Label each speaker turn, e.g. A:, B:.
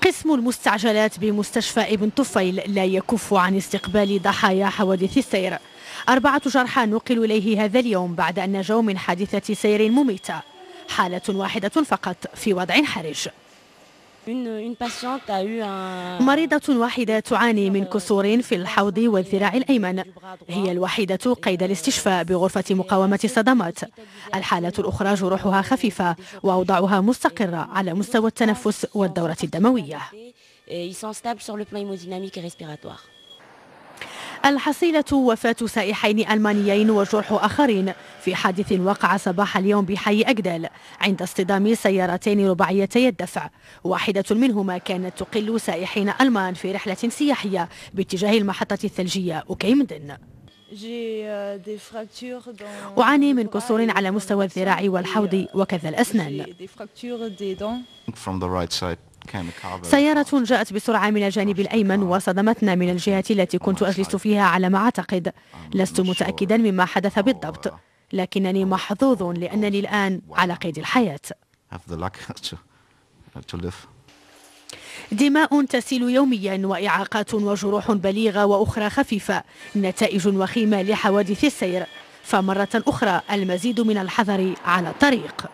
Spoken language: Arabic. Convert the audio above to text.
A: قسم المستعجلات بمستشفى ابن طفيل لا يكف عن استقبال ضحايا حوادث السير. 4 جرحى نقلوا إليه هذا اليوم بعد أن نجوا من حادثة سير مميتة. حالة واحدة فقط في وضع حرج. مريضة واحدة تعاني من كسور في الحوض والذراع الأيمن، هي الوحيدة قيد الاستشفاء بغرفة مقاومة الصدمات. الحالة الأخرى جروحها خفيفة وأوضاعها مستقرة على مستوى التنفس والدورة الدموية. الحصيلة وفاة سائحين ألمانيين وجرح آخرين في حادث وقع صباح اليوم بحي أجدال عند اصطدام سيارتين رباعيتي الدفع. واحدة منهما كانت تقل سائحين ألمان في رحلة سياحية باتجاه المحطة الثلجية أوكيمدن. أعاني من كسور على مستوى الذراع والحوض وكذا الأسنان. سيارة جاءت بسرعة من الجانب الأيمن وصدمتنا من الجهة التي كنت أجلس فيها على ما أعتقد. لست متأكدا مما حدث بالضبط، لكنني محظوظ لأنني الآن على قيد الحياة. دماء تسيل يوميا وإعاقات وجروح بليغة وأخرى خفيفة، نتائج وخيمة لحوادث السير. فمرة أخرى المزيد من الحذر على الطريق.